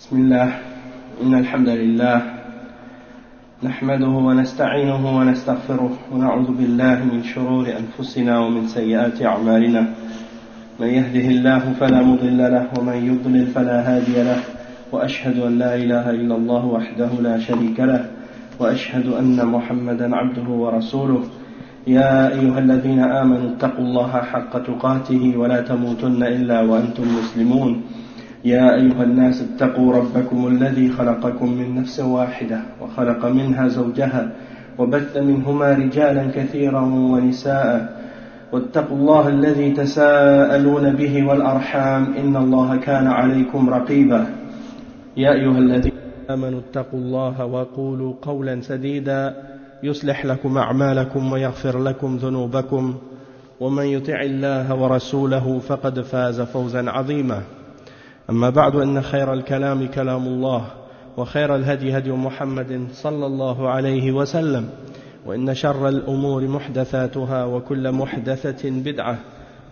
بسم الله إن الحمد لله نحمده ونستعينه ونستغفره ونعوذ بالله من شرور أنفسنا ومن سيئات أعمالنا من يهده الله فلا مضل له ومن يضلل فلا هادي له وأشهد أن لا إله إلا الله وحده لا شريك له وأشهد أن محمدا عبده ورسوله يا أيها الذين آمنوا اتقوا الله حق تقاته ولا تموتن إلا وأنتم مسلمون يا أيها الناس اتقوا ربكم الذي خلقكم من نفس واحدة وخلق منها زوجها وبث منهما رجالا كثيرا ونساء واتقوا الله الذي تساءلون به والأرحام إن الله كان عليكم رقيبا يا أيها الذين آمنوا اتقوا الله وقولوا قولا سديدا يصلح لكم أعمالكم ويغفر لكم ذنوبكم ومن يطع الله ورسوله فقد فاز فوزا عظيما أما بعد أن خير الكلام كلام الله وخير الهدي هدي محمد صلى الله عليه وسلم وإن شر الأمور محدثاتها وكل محدثة بدعة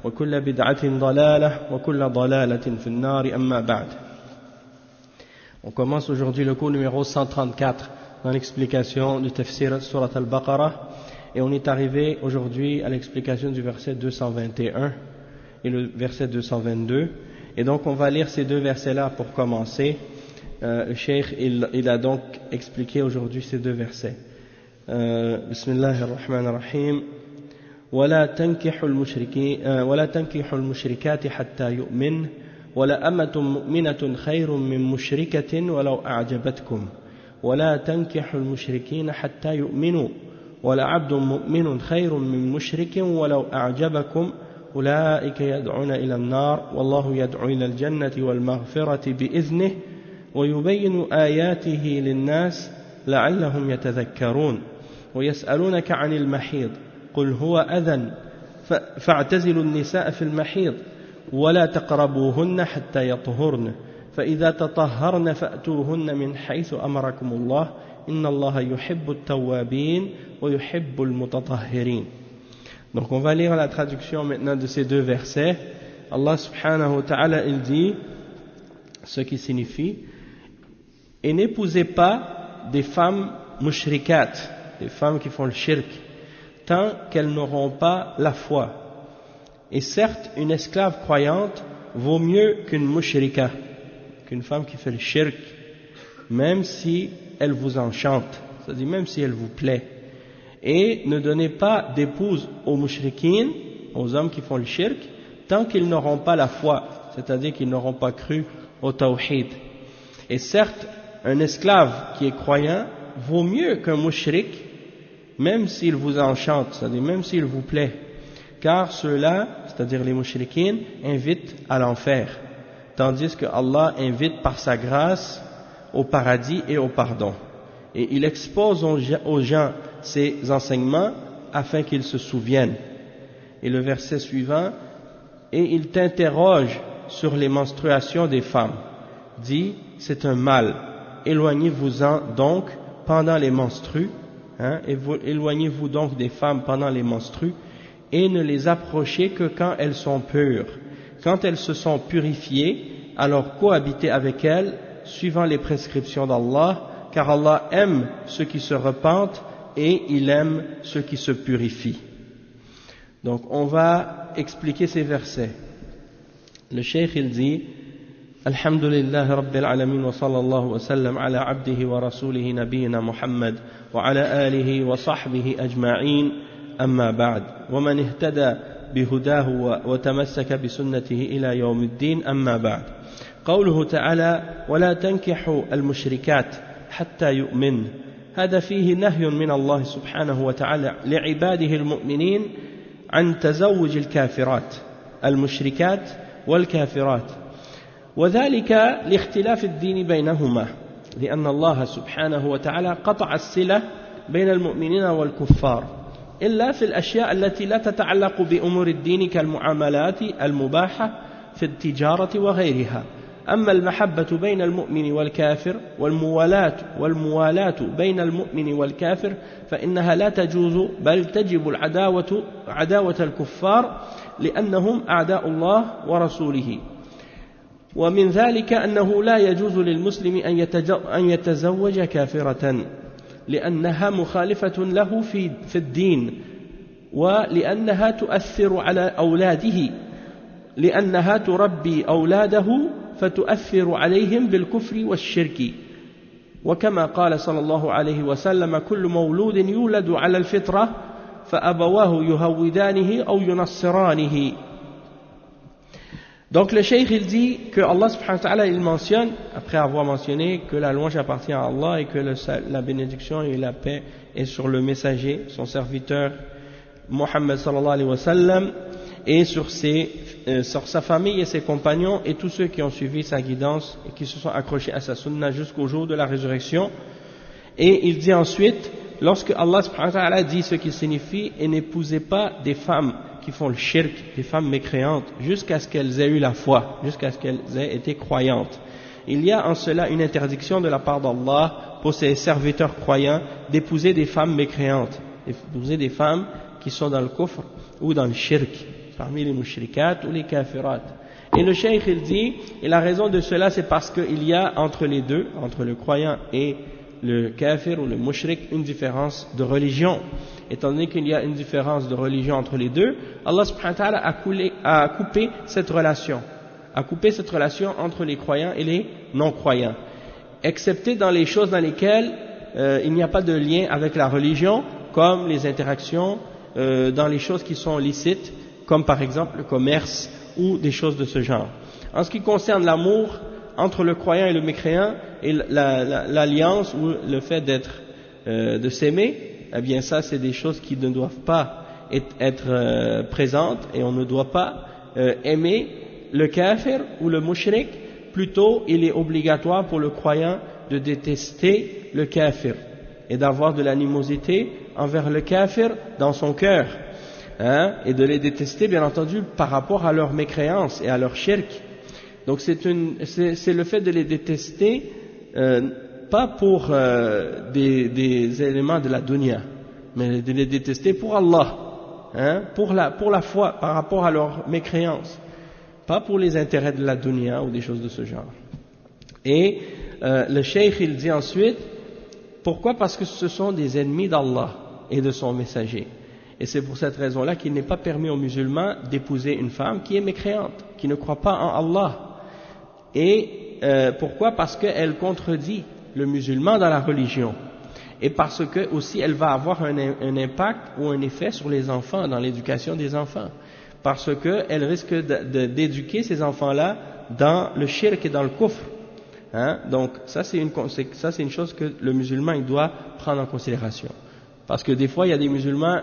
وكل بدعة ضلالة وكل ضلالة في النار أما بعد. On commence aujourd'hui le cours numéro 134 dans l'explication du tafsir Surat al-Baqarah et on est arrivé aujourd'hui à l'explication du verset 221 et le verset 222. Et donc on va lire ces deux versets-là pour commencer. Le cheikh il a donc expliqué aujourd'hui ces deux versets. Bismillahir Rahmanir Rahim. ولا تنكحوا المشركات حتى يؤمن ولا أمة مؤمنة خير من مشركة ولو أعجبتكم ولا تنكحوا المشركين حتى يؤمنوا ولا عبد مؤمن خير من مشرك ولو أعجبكم أولئك يدعون إلى النار والله يدعو إلى الجنة والمغفرة بإذنه ويبين آياته للناس لعلهم يتذكرون ويسألونك عن المحيض قل هو أذى فاعتزلوا النساء في المحيض ولا تقربوهن حتى يطهرن فإذا تطهرن فأتوهن من حيث أمركم الله إن الله يحب التوابين ويحب المتطهرين. Donc on va lire la traduction maintenant de ces deux versets. Allah subhanahu wa ta'ala il dit ce qui signifie: et n'épousez pas des femmes mushrikat, des femmes qui font le shirk, tant qu'elles n'auront pas la foi. Et certes, une esclave croyante vaut mieux qu'une mushrika, qu'une femme qui fait le shirk, même si elle vous enchante, c'est-à-dire même si elle vous plaît. Et ne donnez pas d'épouse aux mushrikines, aux hommes qui font le shirk, tant qu'ils n'auront pas la foi, c'est-à-dire qu'ils n'auront pas cru au tawhid. Et certes, un esclave qui est croyant vaut mieux qu'un mushrik, même s'il vous enchante, c'est-à-dire même s'il vous plaît, car ceux-là, c'est-à-dire les mushrikines, invitent à l'enfer, tandis que Allah invite par sa grâce au paradis et au pardon. Et il expose aux gens ces enseignements afin qu'ils se souviennent. Et le verset suivant: et il t'interroge sur les menstruations des femmes. Dis, c'est un mal, éloignez-vous-en donc pendant les menstrues, éloignez-vous donc des femmes pendant les menstrues, et ne les approchez que quand elles sont pures. Quand elles se sont purifiées, alors cohabitez avec elles, suivant les prescriptions d'Allah, car Allah aime ceux qui se repentent et il aime ceux qui se purifient. Donc on va expliquer ces versets. Le cheikh il dit: Alhamdulillah Rabbil Alamin wa sallallahu wa sallam ala abdihi wa rasulihi nabiyina Muhammad wa ala alihi wa sahbihi ajma'in amma ba'd wa man ihtada bihudahu wa tamassaka bi sunnatihi ila yawmiddin amma ba'd. قوله تعالى ولا تنكحوا المشركات حتى يؤمن، هذا فيه نهي من الله سبحانه وتعالى لعباده المؤمنين عن تزوج الكافرات المشركات والكافرات، وذلك لاختلاف الدين بينهما، لأن الله سبحانه وتعالى قطع الصلة بين المؤمنين والكفار إلا في الأشياء التي لا تتعلق بأمور الدين كالمعاملات المباحة في التجارة وغيرها. أما المحبة بين المؤمن والكافر والموالاة بين المؤمن والكافر فإنها لا تجوز، بل تجب عداوة الكفار لأنهم أعداء الله ورسوله. ومن ذلك أنه لا يجوز للمسلم أن يتزوج كافرة لأنها مخالفة له في الدين ولأنها تؤثر على أولاده لأنها تربي أولاده فتؤثر عليهم بالكفر والشرك وكما قال صلى الله عليه وسلم كل مولود يولد على الفطرة فأبواه يهودانه أو ينصرانه. Donc le cheikh il dit que Allah subhanahu wa ta'ala il mentionne, après avoir mentionné que la louange appartient à Allah et que la bénédiction et la paix est sur le messager, son serviteur Mohammed sallallahu alayhi wa sallam, et sur sa famille et ses compagnons et tous ceux qui ont suivi sa guidance et qui se sont accrochés à sa sunna jusqu'au jour de la résurrection. Et il dit ensuite, lorsque Allah subhanahu wa ta'ala dit ce qui signifie et n'épousez pas des femmes qui font le shirk, des femmes mécréantes, jusqu'à ce qu'elles aient eu la foi, jusqu'à ce qu'elles aient été croyantes. Il y a en cela une interdiction de la part d'Allah pour ses serviteurs croyants d'épouser des femmes mécréantes, d'épouser des femmes qui sont dans le kufr ou dans le shirk, parmi les mushrikat ou les kafirat. Et le cheikh il dit, et la raison de cela c'est parce qu'il y a entre les deux, entre le croyant et le kafir ou le mushrik, une différence de religion. Étant donné qu'il y a une différence de religion entre les deux, Allah subhanahu wa ta'ala a coupé cette relation entre les croyants et les non-croyants, excepté dans les choses dans lesquelles il n'y a pas de lien avec la religion, comme les interactions dans les choses qui sont licites, comme par exemple le commerce ou des choses de ce genre. En ce qui concerne l'amour entre le croyant et le mécréant et l'alliance ou le fait de s'aimer, eh bien ça c'est des choses qui ne doivent pas être présentes et on ne doit pas aimer le kafir ou le mushrik. Plutôt il est obligatoire pour le croyant de détester le kafir et d'avoir de l'animosité envers le kafir dans son cœur, et de les détester bien entendu par rapport à leur mécréance et à leur shirk. Donc c'est le fait de les détester pas pour des éléments de la dunya, mais de les détester pour Allah, pour la foi par rapport à leur mécréance, pas pour les intérêts de la dunya ou des choses de ce genre. Et le cheikh il dit ensuite, pourquoi? Parce que ce sont des ennemis d'Allah et de son messager. Et c'est pour cette raison-là qu'il n'est pas permis aux musulmans d'épouser une femme qui est mécréante, qui ne croit pas en Allah. Et pourquoi? Parce qu'elle contredit le musulman dans la religion. Et parce que aussi elle va avoir un impact ou un effet sur les enfants, dans l'éducation des enfants. Parce qu'elle risque d'éduquer ces enfants-là dans le shirk et dans le kufr. Donc ça c'est une chose que le musulman il doit prendre en considération. Parce que des fois il y a des musulmans,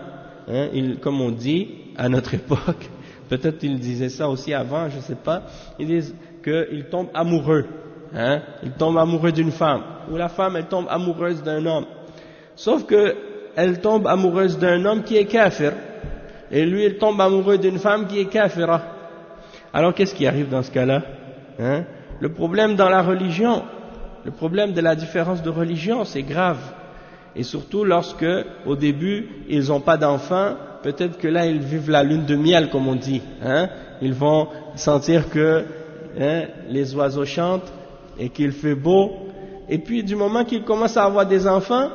comme on dit à notre époque, peut-être ils disaient ça aussi avant, je ne sais pas, ils disent qu'ils tombent amoureux, ils tombent amoureux d'une femme, ou la femme elle tombe amoureuse d'un homme, sauf que elle tombe amoureuse d'un homme qui est kafir, et lui il tombe amoureux d'une femme qui est kafira. Alors qu'est-ce qui arrive dans ce cas-là? Le problème dans la religion, le problème de la différence de religion, c'est grave. Et surtout lorsque, au début, ils n'ont pas d'enfants, peut-être que là, ils vivent la lune de miel, comme on dit. Ils vont sentir que les oiseaux chantent et qu'il fait beau. Et puis, du moment qu'ils commencent à avoir des enfants,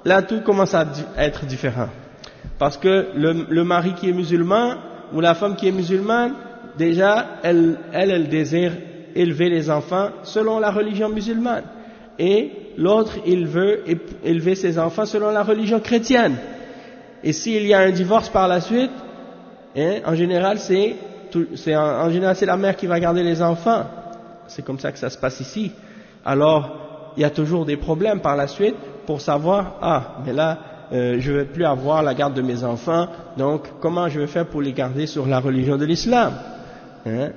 là, tout commence à être différent. Parce que le mari qui est musulman, ou la femme qui est musulmane, déjà, elle désire élever les enfants selon la religion musulmane. Et l'autre, il veut élever ses enfants selon la religion chrétienne. Et s'il y a un divorce par la suite, en général, c'est la mère qui va garder les enfants. C'est comme ça que ça se passe ici. Alors, il y a toujours des problèmes par la suite pour savoir, mais là, je ne vais plus avoir la garde de mes enfants, donc comment je vais faire pour les garder sur la religion de l'islam?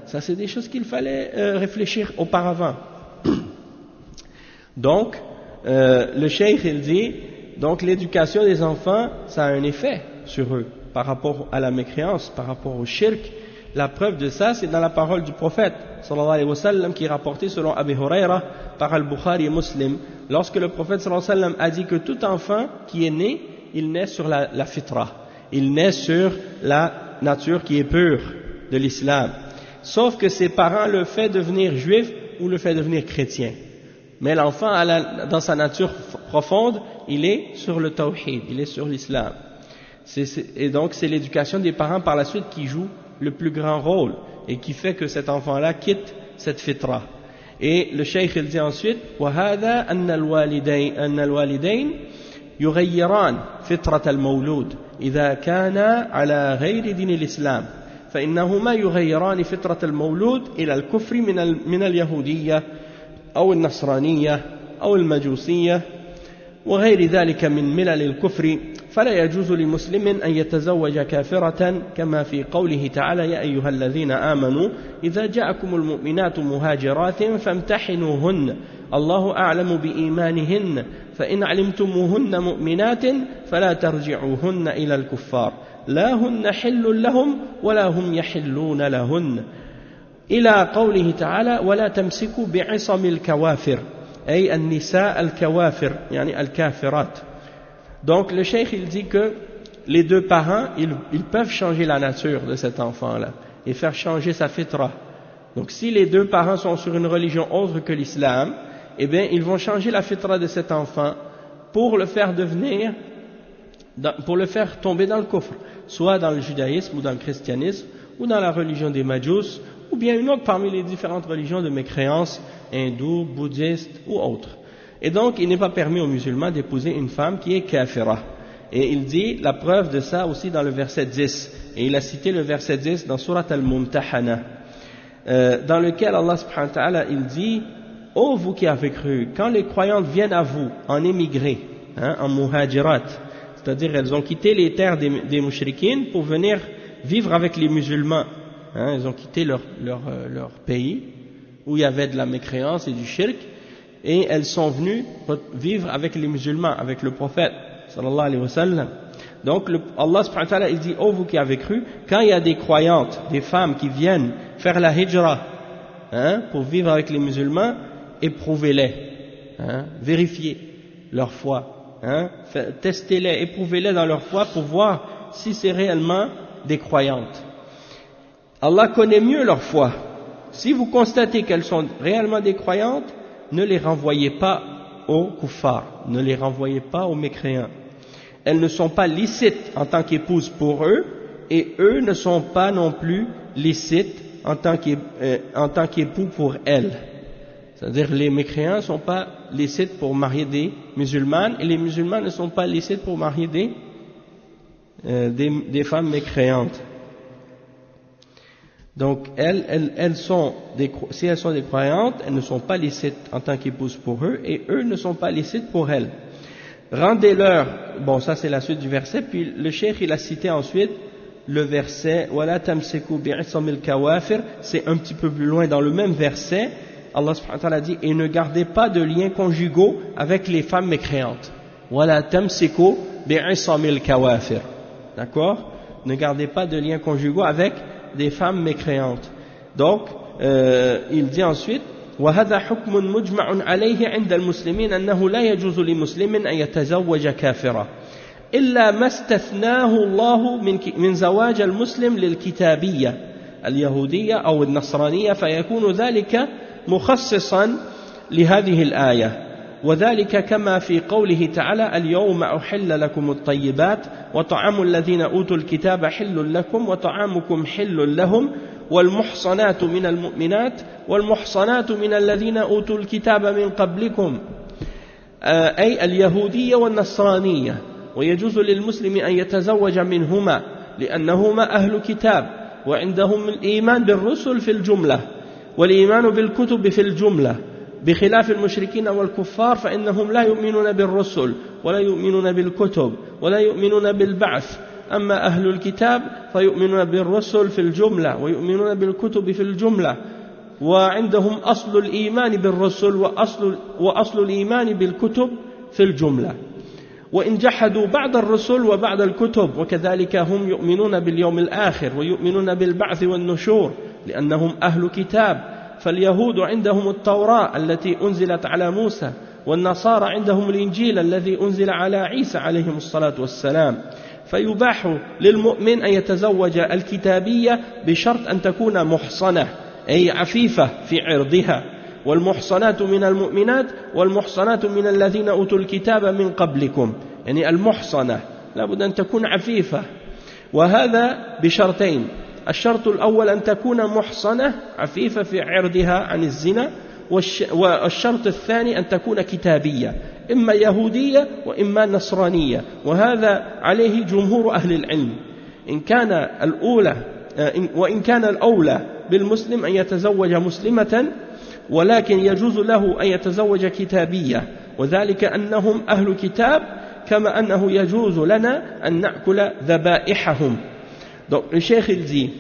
Ça, c'est des choses qu'il fallait réfléchir auparavant. Donc, le cheikh il dit, donc l'éducation des enfants, ça a un effet sur eux par rapport à la mécréance, par rapport au shirk. La preuve de ça, c'est dans la parole du prophète sallallahu alayhi wa sallam, qui est rapportée selon Abu Huraira par Al-Bukhari et Muslim, lorsque le prophète sallallahu alayhi wa sallam a dit que tout enfant qui est né, il naît sur la fitra, il naît sur la nature qui est pure de l'islam. sauf que ses parents le fait devenir juif ou le fait devenir chrétien. Mais l'enfant, dans sa nature profonde, il est sur le tawhid, il est sur l'islam. Et donc c'est l'éducation des parents par la suite qui joue le plus grand rôle et qui fait que cet enfant-là quitte cette fitra. Et le cheikh il dit ensuite وَهَذَا أَنَّ الْوَالِدَيْنِ يغيران فطرة المولود إذا كان على غير دين الإسلام فإنهما يغيران فطرة المولود إلى الكفر من اليهودية أو النصرانية أو المجوسية وغير ذلك من ملل الكفر فلا يجوز لمسلم أن يتزوج كافرة كما في قوله تعالى يا أيها الذين آمنوا إذا جاءكم المؤمنات مهاجرات فامتحنوهن الله أعلم بإيمانهن فإن علمتموهن مؤمنات فلا ترجعوهن إلى الكفار لا هن حل لهم ولا هم يحلون لهن إلى قوله تعالى ولا تمسكوا بعصم الكوافر أي النساء الكوافر يعني الكافرات. Donc le cheikh il dit que les deux parents ils peuvent changer la nature de cet enfant-là et faire changer sa fitra. Donc si les deux parents sont sur une religion autre que l'islam, eh bien ils vont changer la fitra de cet enfant pour le faire devenir, pour le faire tomber dans le kufr, soit dans le judaïsme ou dans le christianisme ou dans la religion des majous ou bien une autre parmi les différentes religions de mécréance, hindou, bouddhiste ou autres. Et donc, il n'est pas permis aux musulmans d'épouser une femme qui est kafira. Et il dit la preuve de ça aussi dans le verset 10. Et il a cité le verset 10 dans Surat Al-Mumtahana, dans lequel Allah subhanahu wa ta'ala, il dit « Ô vous qui avez cru, quand les croyantes viennent à vous en émigré, en muhajirat, c'est-à-dire elles ont quitté les terres des mushrikines pour venir vivre avec les musulmans, elles ont quitté leur pays où il y avait de la mécréance et du shirk, et elles sont venues vivre avec les musulmans, avec le prophète sallallahu alayhi wa sallam. Donc Allah subhanahu wa ta'ala il dit oh vous qui avez cru, quand il y a des croyantes, des femmes qui viennent faire la hijra pour vivre avec les musulmans, éprouvez-les, vérifiez leur foi, testez-les, éprouvez-les dans leur foi pour voir si c'est réellement des croyantes. Allah connaît mieux leur foi. Si vous constatez qu'elles sont réellement des croyantes, ne les renvoyez pas aux kuffars, ne les renvoyez pas aux mécréants. Elles ne sont pas licites en tant qu'épouses pour eux, et eux ne sont pas non plus licites en tant qu'époux pour elles. C'est-à-dire les mécréants ne sont pas licites pour marier des musulmanes, et les musulmans ne sont pas licites pour marier des femmes mécréantes. Donc si elles sont des croyantes, elles ne sont pas licites en tant qu'épouses pour eux, et eux ne sont pas licites pour elles. Rendez-leur, bon ça c'est la suite du verset, puis le cheikh il a cité ensuite le verset وَلَا تَمْسِكُوا بِعِصَمِ الْكَوَافِرِ, c'est un petit peu plus loin dans le même verset, Allah subhanahu wa ta'ala dit et ne gardez pas de liens conjugaux avec les femmes mécréantes. وَلَا تَمْسِكُوا بِعِصَمِ الْكَوَافِرِ, d'accord, ne gardez pas de liens conjugaux avec des femmes mécréantes. Donc il dit ensuite وهذا حكم مجمع عليه عند المسلمين أنه لا يجوز لمسلم أن يتزوج كافرة إلا ما استثناه الله من زواج المسلم للكتابية اليهودية أو النصرانية فيكون ذلك مخصصا لهذه الآية وذلك كما في قوله تعالى اليوم أحل لكم الطيبات وطعام الذين أوتوا الكتاب حل لكم وطعامكم حل لهم والمحصنات من المؤمنات والمحصنات من الذين أوتوا الكتاب من قبلكم أي اليهودية والنصرانية ويجوز للمسلم أن يتزوج منهما لأنهما أهل كتاب وعندهم الإيمان بالرسل في الجملة والإيمان بالكتب في الجملة بخلاف المشركين والكفار فإنهم لا يؤمنون بالرسل ولا يؤمنون بالكتب ولا يؤمنون بالبعث أما أهل الكتاب فيؤمنون بالرسل في الجملة ويؤمنون بالكتب في الجملة وعندهم أصل الإيمان بالرسل وأصل الإيمان بالكتب في الجملة وإن جحدوا بعض الرسل وبعض الكتب وكذلك هم يؤمنون باليوم الآخر ويؤمنون بالبعث والنشور لأنهم أهل كتاب فاليهود عندهم التوراة التي أنزلت على موسى والنصارى عندهم الإنجيل الذي أنزل على عيسى عليهم الصلاة والسلام فيباح للمؤمن أن يتزوج الكتابية بشرط أن تكون محصنة أي عفيفة في عرضها والمحصنات من المؤمنات والمحصنات من الذين أوتوا الكتاب من قبلكم يعني المحصنة لابد أن تكون عفيفة وهذا بشرطين الشرط الأول أن تكون محصنة عفيفة في عرضها عن الزنا والشرط الثاني أن تكون كتابية إما يهودية وإما نصرانية وهذا عليه جمهور أهل العلم وإن كان الأولى بالمسلم أن يتزوج مسلمة ولكن يجوز له أن يتزوج كتابية وذلك أنهم أهل كتاب كما أنه يجوز لنا أن نأكل ذبائحهم. Donc le cheikh il dit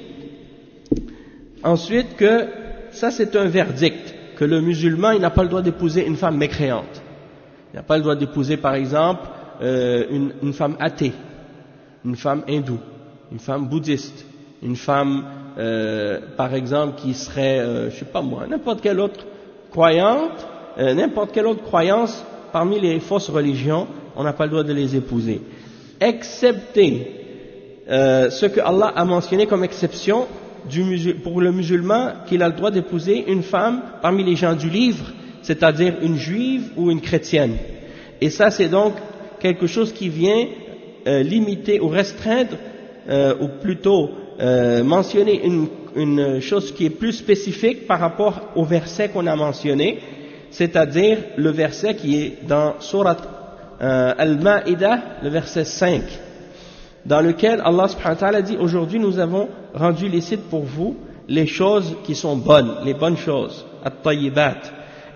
ensuite que ça c'est un verdict que le musulman il n'a pas le droit d'épouser une femme mécréante. Il n'a pas le droit d'épouser par exemple une femme athée, une femme hindoue, une femme bouddhiste, une femme par exemple qui serait je sais pas moi, n'importe quelle autre croyante, n'importe quelle autre croyance parmi les fausses religions, on n'a pas le droit de les épouser, excepté ce que Allah a mentionné comme exception pour le musulman qu'il a le droit d'épouser une femme parmi les gens du livre, c'est-à-dire une juive ou une chrétienne. Et ça c'est donc quelque chose qui vient limiter ou restreindre ou plutôt mentionner une chose qui est plus spécifique par rapport au verset qu'on a mentionné, c'est-à-dire le verset qui est dans Surat Al-Ma'idah, le verset 5, dans lequel Allah subhanahu wa ta'ala dit aujourd'hui nous avons rendu licite pour vous les choses qui sont bonnes, les bonnes choses, at-tayyibat,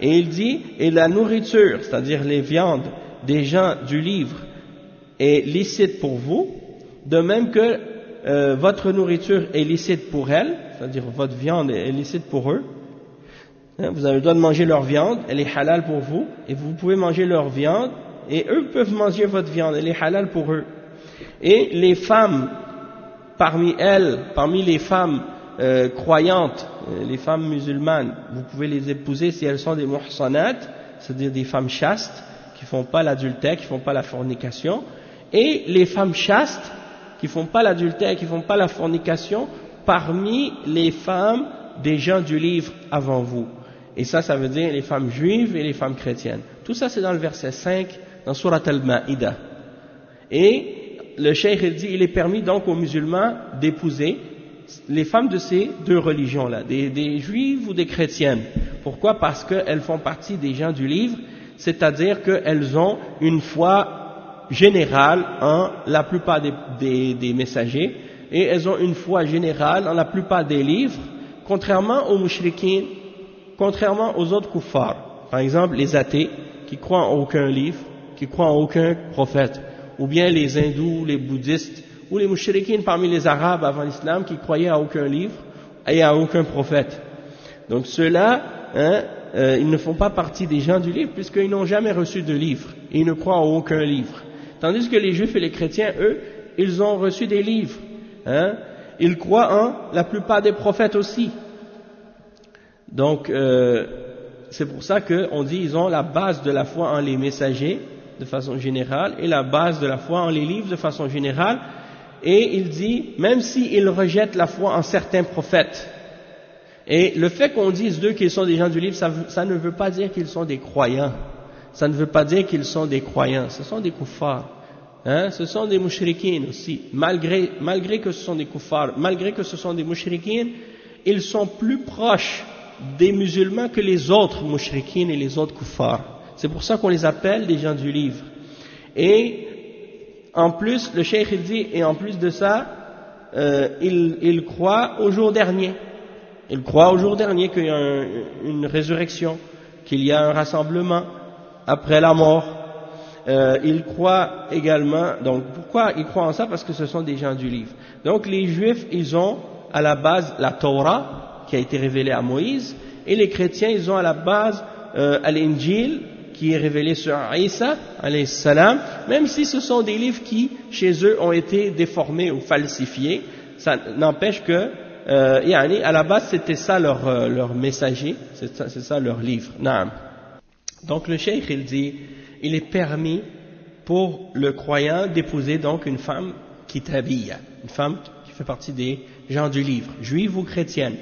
et il dit et la nourriture, c'est-à-dire les viandes des gens du livre est licite pour vous, de même que votre nourriture est licite pour elles, c'est-à-dire votre viande est licite pour eux. Vous avez le droit de manger leur viande, elle est halal pour vous, et vous pouvez manger leur viande, et eux peuvent manger votre viande, elle est halal pour eux. Et les femmes, parmi les femmes croyantes, les femmes musulmanes, vous pouvez les épouser si elles sont des muhsanat, c'est-à-dire des femmes chastes, qui font pas l'adultère, qui font pas la fornication, et les femmes chastes, qui font pas l'adultère, qui font pas la fornication, parmi les femmes des gens du livre avant vous. Et ça veut dire les femmes juives et les femmes chrétiennes. Tout ça c'est dans le verset 5, dans Surat Al-Ma'idah. Et le cheikh il dit, il est permis donc aux musulmans d'épouser les femmes de ces deux religions-là, des juives ou des chrétiennes. Pourquoi? Parce qu'elles font partie des gens du livre, c'est-à-dire qu'elles ont une foi générale en la plupart des messagers, et elles ont une foi générale en la plupart des livres, contrairement aux mushrikines, contrairement aux autres kuffars. Par exemple, les athées, qui croient en aucun livre, qui croient en aucun prophète, ou bien les hindous, les bouddhistes, ou les mushrikines parmi les arabes avant l'islam qui croyaient à aucun livre et à aucun prophète. Donc ceux-là, ils ne font pas partie des gens du livre puisqu'ils n'ont jamais reçu de livre, et ils ne croient en aucun livre. Tandis que les juifs et les chrétiens, eux, ils ont reçu des livres. Ils croient en la plupart des prophètes aussi. Donc c'est pour ça qu'on dit ils ont la base de la foi en les messagers de façon générale et la base de la foi en les livres de façon générale. Et il dit, même s'ils rejettent la foi en certains prophètes, et le fait qu'on dise d'eux qu'ils sont des gens du livre, ça ne veut pas dire qu'ils sont des croyants, ça ne veut pas dire qu'ils sont des croyants, ce sont des kuffars, ce sont des mushrikines aussi, malgré que ce sont des kuffars, malgré que ce sont des mushrikines, ils sont plus proches des musulmans que les autres mushrikines et les autres kuffars. C'est pour ça qu'on les appelle des gens du livre. Et en plus, le cheikh il dit, et en plus de ça, il croit au jour dernier. Il croit au jour dernier qu'il y a une résurrection, qu'il y a un rassemblement après la mort. Il croit également, donc pourquoi il croit en ça? Parce que ce sont des gens du livre. Donc les juifs, ils ont à la base la Torah, qui a été révélée à Moïse, et les chrétiens, ils ont à la base l'Injil, qui est révélé sur Isa, alayhi salam, même si ce sont des livres qui, chez eux, ont été déformés ou falsifiés, ça n'empêche que, à la base, c'était ça leur messager, c'est ça leur livre. Naam. Donc le cheikh, il dit, il est permis pour le croyant d'épouser donc une femme kitabiyya, une femme qui fait partie des gens du livre, juive ou chrétienne,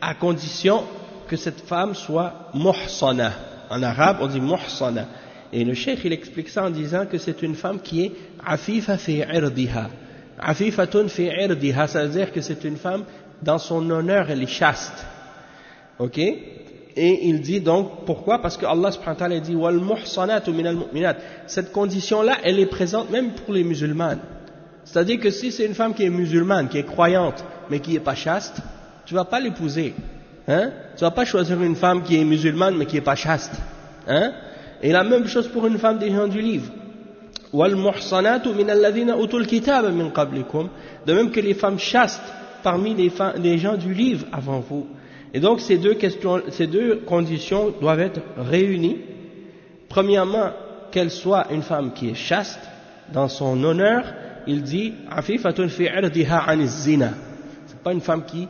à condition que cette femme soit muhsana. En arabe, on dit muhsana. Et le cheikh, il explique ça en disant que c'est une femme qui est afifa fi irdiha. Afifatun fi irdiha, ça veut dire que c'est une femme, dans son honneur, elle est chaste. Ok? Et il dit donc, pourquoi? Parce que Allah subhanahu wa ta'ala dit, wal muhsanatu minal mu'minat. Cette condition-là, elle est présente même pour les musulmanes. C'est-à-dire que si c'est une femme qui est musulmane, qui est croyante, mais qui n'est pas chaste, tu vas pas l'épouser. Hein? Tu vas pas choisir une femme qui est musulmane, mais qui n'est pas chaste. Hein? Et la même chose pour une femme des gens du livre. Wal muhsanatu minal ladhina utul kitaba min qablikum. De même que les femmes chastes parmi les gens du livre avant vous. Et donc ces deux conditions doivent être réunies. Premièrement, qu'elle soit une femme qui est chaste dans son honneur. Il dit afifatun fi irdiha an zina. C'est pas une femme qui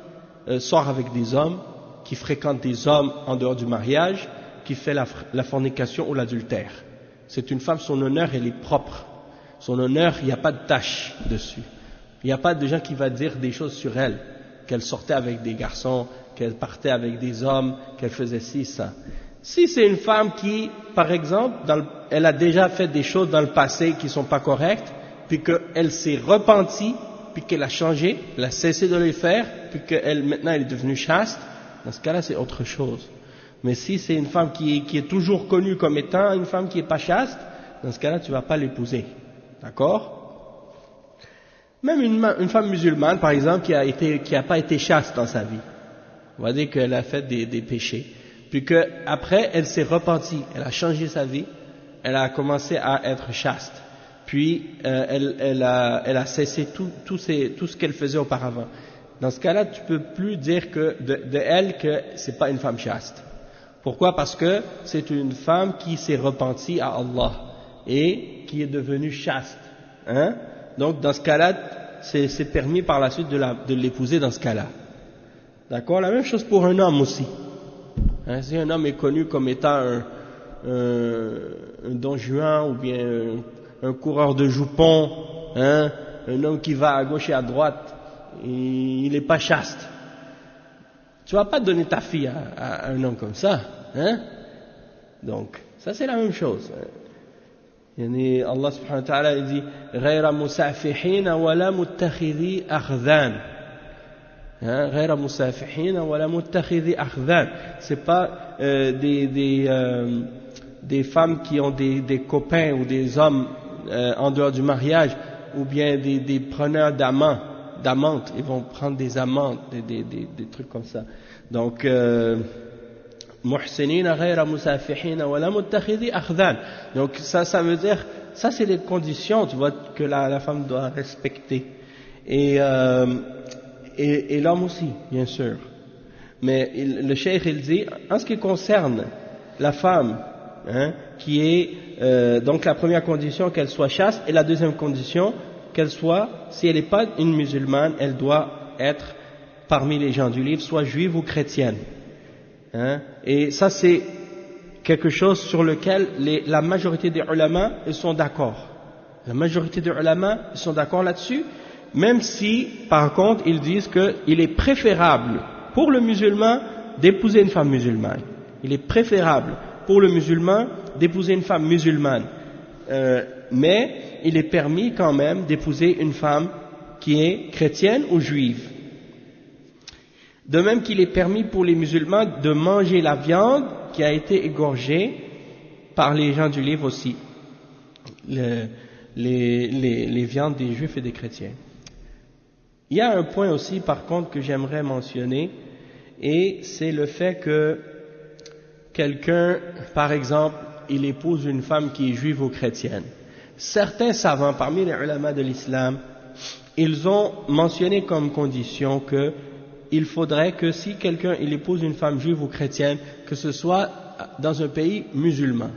sort avec des hommes, qui fréquente des hommes en dehors du mariage, qui fait la fornication ou l'adultère. C'est une femme, son honneur, elle est propre. Son honneur, il n'y a pas de tache dessus. Il n'y a pas de gens qui va dire des choses sur elle, qu'elle sortait avec des garçons, qu'elle partait avec des hommes, qu'elle faisait ci, ça. Si c'est une femme qui, par exemple, elle a déjà fait des choses dans le passé qui ne sont pas correctes, puis qu'elle s'est repentie, puis qu'elle a changé, elle a cessé de les faire, puis maintenant elle est devenue chaste, dans ce cas-là c'est autre chose. Mais si c'est une femme qui est toujours connue comme étant une femme qui n'est pas chaste, dans ce cas-là tu ne vas pas l'épouser. D'accord? Même une femme musulmane, par exemple, qui a pas été chaste dans sa vie. On va dire qu'elle a fait des péchés. Puis qu'après, elle s'est repentie, elle a changé sa vie, elle a commencé à être chaste. Puis, elle a cessé tout ce qu'elle faisait auparavant. Dans ce cas-là, tu peux plus dire de elle que c'est pas une femme chaste. Pourquoi? Parce que c'est une femme qui s'est repentie à Allah et qui est devenue chaste. Hein? Donc, dans ce cas-là, c'est permis par la suite de l'épouser dans ce cas-là. D'accord? La même chose pour un homme aussi. Hein? Si un homme est connu comme étant un don Juan ou bien un coureur de jupons, hein? Un homme qui va à gauche et à droite, il n'est pas chaste. Tu vas pas donner ta fille à un homme comme ça. Hein? Donc, ça c'est la même chose. يعني Allah subhanahu wa ta'ala il dit غير مسافحين ولا متخذي أخذان غير مسافحين ولا متخذي أخذان. C'est pas des femmes qui ont des copains ou des hommes en dehors du mariage, ou bien des preneurs d'amantes, ils vont prendre des amantes, des trucs comme ça. Donc muhsinina ghayra musafihin wa la muttakhidhi akhdan. Donc ça veut dire, ça c'est les conditions, tu vois, que la femme doit respecter. Et l'homme aussi, bien sûr. Mais le cheikh il dit, en ce qui concerne la femme, hein, qui est donc la première condition qu'elle soit chaste, et la deuxième condition qu'elle soit, si elle n'est pas une musulmane, elle doit être parmi les gens du livre, soit juive ou chrétienne. Hein? Et ça c'est quelque chose sur lequel la majorité des ulama ils sont d'accord. La majorité des ulama ils sont d'accord là-dessus, même si par contre ils disent qu'il est préférable pour le musulman d'épouser une femme musulmane. Il est préférable pour le musulman d'épouser une femme musulmane, mais il est permis quand même d'épouser une femme qui est chrétienne ou juive. De même qu'il est permis pour les musulmans de manger la viande qui a été égorgée par les gens du livre aussi, les viandes des juifs et des chrétiens. Il y a un point aussi par contre que j'aimerais mentionner, et c'est le fait que quelqu'un, par exemple, il épouse une femme qui est juive ou chrétienne. Certains savants parmi les ulama de l'islam, ils ont mentionné comme condition que il faudrait que si quelqu'un il épouse une femme juive ou chrétienne, que ce soit dans un pays musulman,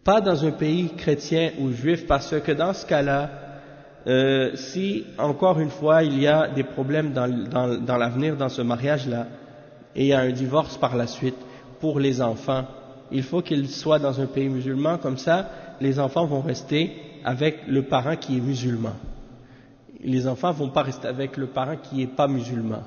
pas dans un pays chrétien ou juif, parce que dans ce cas-là, si encore une fois il y a des problèmes dans l'avenir dans ce mariage-là, et il y a un divorce par la suite pour les enfants, il faut qu'ils soient dans un pays musulman, comme ça les enfants vont rester avec le parent qui est musulman. les enfants vont pas rester avec le parent qui est pas musulman.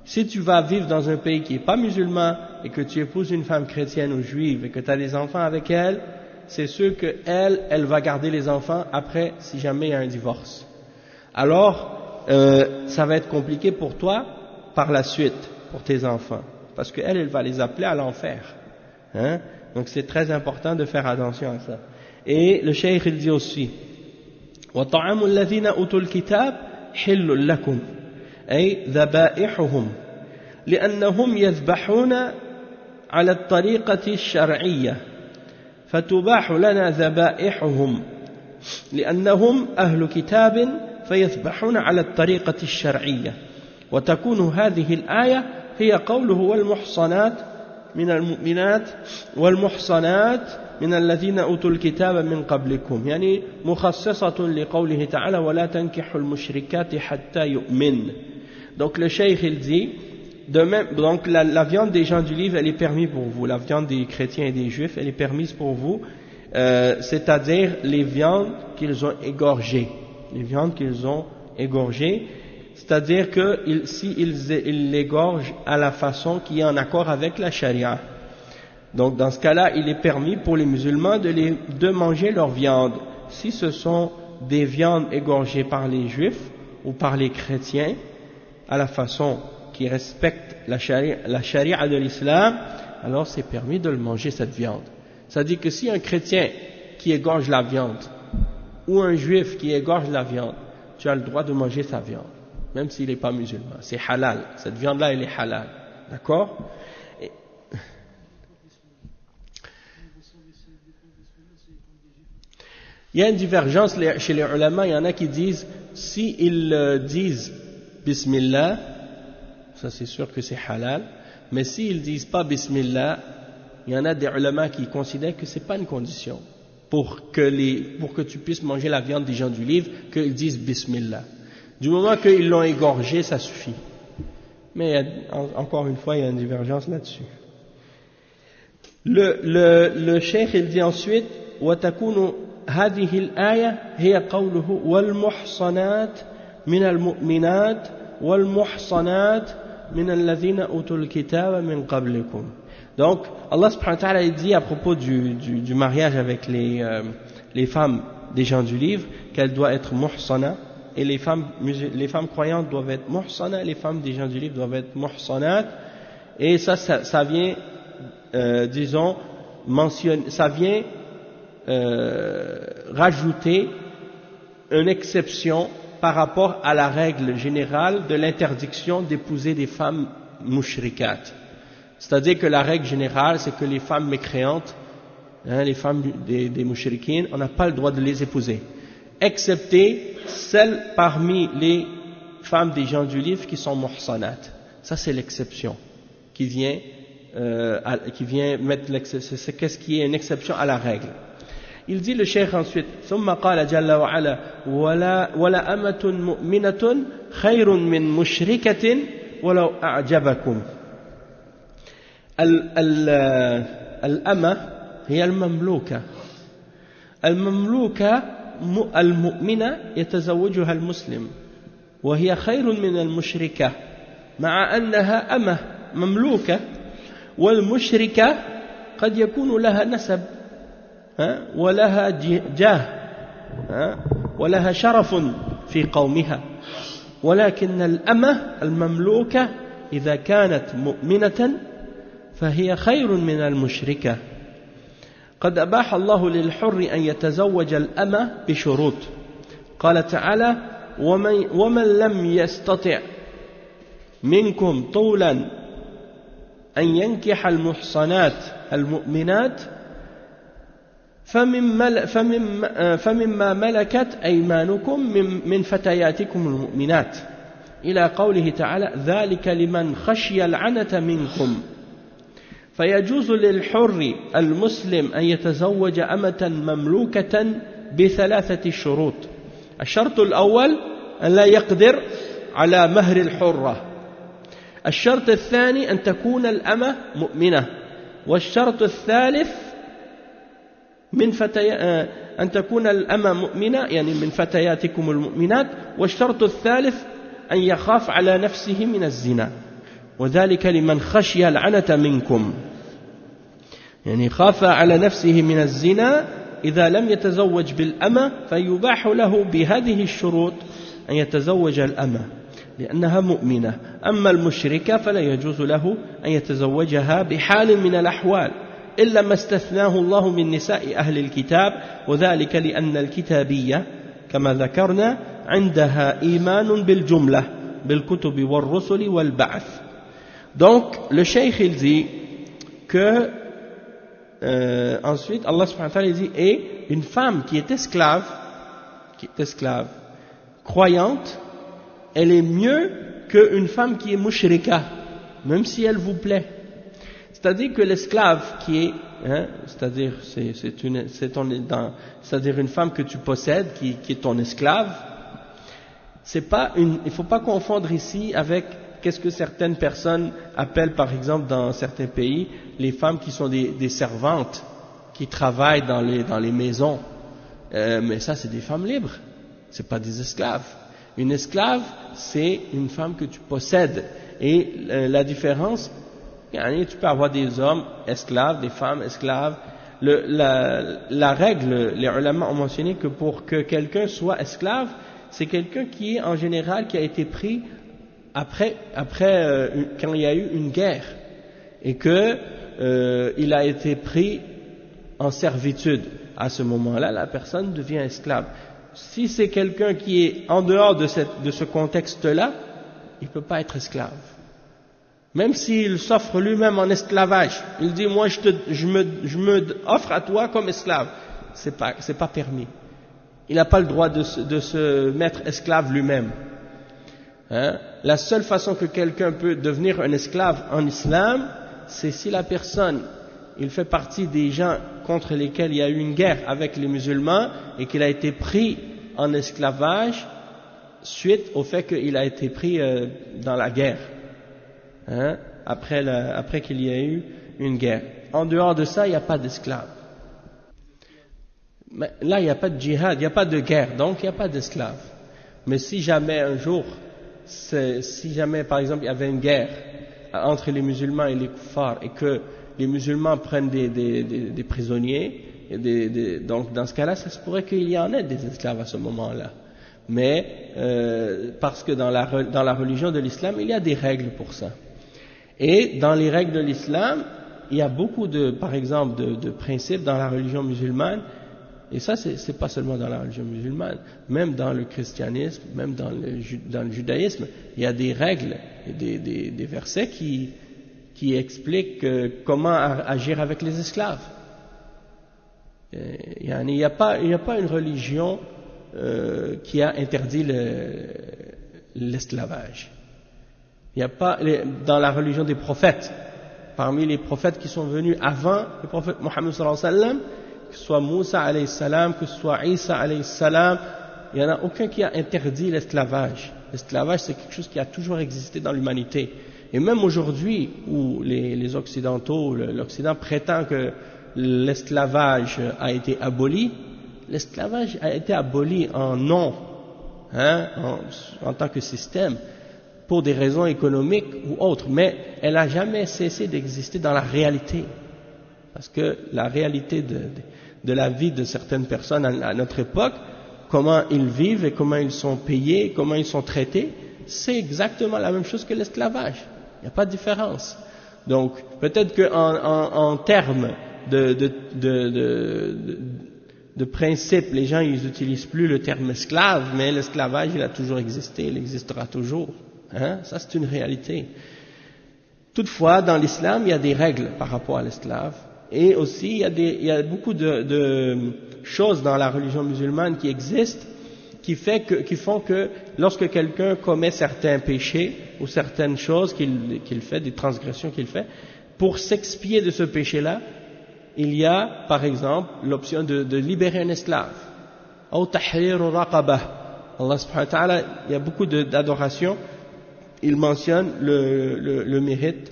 Si tu vas vivre dans un pays qui est pas musulman et que tu épouses une femme chrétienne ou juive et que tu as des enfants avec elle, c'est sûr que elle va garder les enfants après si jamais il y a un divorce. Alors, ça va être compliqué pour toi par la suite, pour tes enfants, parce qu'elle, elle va les appeler à l'enfer. Hein? Donc c'est très important de faire attention à ça. Et le cheikh il dit aussi وَطَعَامُ الَّذِينَ أُوتُوا الْكِتَابَ حِلٌّ لَكُمْ أي ذبائحهم لأنهم يذبحون على الطريقة الشرعية فتباح لنا ذبائحهم لأنهم أهل كتاب فيذبحون على الطريقة الشرعية وتكون هذه الآية هي قوله والمحصنات من المؤمنات والمحصنات من الذين أوتوا الكتاب من قبلكم يعني مخصصة لقوله تعالى ولا تنكحوا المشركات حتى يؤمن. Donc le cheikh il dit de même, donc la viande des gens du livre elle est permise pour vous, la viande des chrétiens et des juifs elle est permise pour vous, c'est-à-dire les viandes qu'ils ont égorgées, les viandes qu'ils ont égorgées, c'est-à-dire que s'ils l'égorgent à la façon qui est en accord avec la charia. Donc dans ce cas-là, il est permis pour les musulmans de manger leur viande. Si ce sont des viandes égorgées par les juifs ou par les chrétiens, à la façon qui respecte la charia de l'islam, alors c'est permis de le manger cette viande. C'est-à-dire que si un chrétien qui égorge la viande ou un juif qui égorge la viande, tu as le droit de manger sa viande, même s'il n'est pas musulman. C'est halal. Cette viande-là, elle est halal. D'accord ? Il y a une divergence chez les ulama, il y en a qui disent, s'ils disent Bismillah, ça c'est sûr que c'est halal, mais s'ils disent pas Bismillah, il y en a des ulama qui considèrent que c'est pas une condition pour que tu puisses manger la viande des gens du livre, qu'ils disent Bismillah. Du moment qu'ils l'ont égorgé, ça suffit. Mais encore une fois, il y a une divergence là-dessus. Le cheikh il dit ensuite وَتَكُونُ هذه الآية هي قوله والمحصنات من المؤمنات والمحصنات من الذين أوتوا الكتاب من قبلكم. Donc Allah subhanahu wa ta'ala dit à propos du mariage avec les femmes des gens du livre qu'elle doit être muhsana, et les femmes croyantes doivent être muhsana, les femmes des gens du livre doivent être muhsanat, et ça vient disons mentionner, ça vient rajouter une exception par rapport à la règle générale de l'interdiction d'épouser des femmes mushrikat. C'est-à-dire que la règle générale, c'est que les femmes mécréantes, les femmes des mushrikines, on n'a pas le droit de les épouser, excepté celles parmi les femmes des gens du livre qui sont muhsanat. Ça c'est l'exception qui vient mettre c'est qu'est-ce qui est une exception à la règle. Il dit le cheikh ensuite ثم قال جل وعلا ولا أمة مؤمنة خير من مشركة ولو أعجبكم. الأمة هي المملوكة المؤمنة يتزوجها المسلم وهي خير من المشركة مع أنها أمة مملوكة، والمشركة قد يكون لها نسب ولها جاه ولها شرف في قومها، ولكن الأمة المملوكة إذا كانت مؤمنة فهي خير من المشركة. قد أباح الله للحر أن يتزوج الأمة بشروط، قال تعالى ومن لم يستطع منكم طولا أن ينكح المحصنات المؤمنات فمما ملكت أيمانكم من فتياتكم المؤمنات إلى قوله تعالى ذلك لمن خشي العنة منكم. فيجوز للحر المسلم أن يتزوج أمة مملوكة بثلاثة شروط. الشرط الأول أن لا يقدر على مهر الحرة. الشرط الثاني أن تكون الأمة مؤمنة. والشرط الثالث من فتيات أن تكون الأمة مؤمنة يعني من فتياتكم المؤمنات والشرط الثالث أن يخاف على نفسه من الزنا وذلك لمن خشي العنة منكم يعني خاف على نفسه من الزنا إذا لم يتزوج بالأمة فيباح له بهذه الشروط أن يتزوج الأمة لأنها مؤمنة أما المشركة فلا يجوز له أن يتزوجها بحال من الأحوال إلا ما استثناه الله من نساء أهل الكتاب وذلك لأن الكتابية كما ذكرنا عندها إيمان بالجملة بالكتب والرسل والبعث. Donc le cheikh il dit que ensuite Allah subhanahu wa ta'ala dit et une femme qui est esclave croyante elle est mieux qu'une femme qui est mushrika même si elle vous plaît. C'est-à-dire que l'esclave qui est, c'est-à-dire c'est-à-dire une femme que tu possèdes, qui est ton esclave, c'est pas il ne faut pas confondre ici avec qu'est-ce que certaines personnes appellent par exemple dans certains pays les femmes qui sont des servantes, qui travaillent dans les maisons. Mais ça c'est des femmes libres, c'est pas des esclaves. Une esclave c'est une femme que tu possèdes et la différence. Tu peux avoir des hommes esclaves, des femmes esclaves. La règle, les ulama ont mentionné que pour que quelqu'un soit esclave, c'est quelqu'un qui est en général qui a été pris après quand il y a eu une guerre et que il a été pris en servitude. À ce moment-là, la personne devient esclave. Si c'est quelqu'un qui est en dehors de ce contexte-là, il ne peut pas être esclave. Même s'il s'offre lui-même en esclavage, il dit moi je me offre à toi comme esclave, c'est pas permis. Il n'a pas le droit de se mettre esclave lui-même. La seule façon que quelqu'un peut devenir un esclave en islam, c'est si la personne, il fait partie des gens contre lesquels il y a eu une guerre avec les musulmans et qu'il a été pris en esclavage suite au fait qu'il a été pris dans la guerre. Après qu'il y ait eu une guerre. En dehors de ça, il n'y a pas d'esclaves. Mais là, il n'y a pas de djihad, il n'y a pas de guerre, donc il n'y a pas d'esclaves. Mais si jamais un jour, si jamais par exemple il y avait une guerre entre les musulmans et les kuffars et que les musulmans prennent des prisonniers, donc dans ce cas-là, ça se pourrait qu'il y en ait des esclaves à ce moment-là. Mais parce que dans la religion de l'islam, il y a des règles pour ça. Et dans les règles de l'islam, il y a beaucoup par exemple, de principes dans la religion musulmane, et ça c'est pas seulement dans la religion musulmane, même dans le christianisme, même dans le judaïsme, il y a des règles, et des versets qui expliquent comment agir avec les esclaves. Il n'y a pas une religion qui a interdit l'esclavage. Il n'y a pas, dans la religion des prophètes, parmi les prophètes qui sont venus avant le prophète Mohammed sallallahu alayhi wa sallam, que ce soit Moussa alayhi salam, que ce soit Isa alayhi salam, il n'y en a aucun qui a interdit l'esclavage. L'esclavage c'est quelque chose qui a toujours existé dans l'humanité. Et même aujourd'hui où les Occidentaux, l'Occident prétend que l'esclavage a été aboli, l'esclavage a été aboli en nom, en tant que système, pour des raisons économiques ou autres, mais elle n'a jamais cessé d'exister dans la réalité. Parce que la réalité de la vie de certaines personnes à notre époque, comment ils vivent et comment ils sont payés, comment ils sont traités, c'est exactement la même chose que l'esclavage. Il n'y a pas de différence. Donc, peut-être qu'en termes de principe, les gens ils n'utilisent plus le terme esclave, mais l'esclavage il a toujours existé, il existera toujours. Ça c'est une réalité. Toutefois, dans l'islam, il y a des règles par rapport à l'esclave, et aussi il y a beaucoup de choses dans la religion musulmane qui existent, qui font que lorsque quelqu'un commet certains péchés ou certaines choses qu'il fait, des transgressions qu'il fait, pour s'expier de ce péché-là, il y a, par exemple, l'option de libérer un esclave. Ou tahrir raqabah. Allah subhanahu wa ta'ala, il y a beaucoup d'adoration. Il mentionne le mérite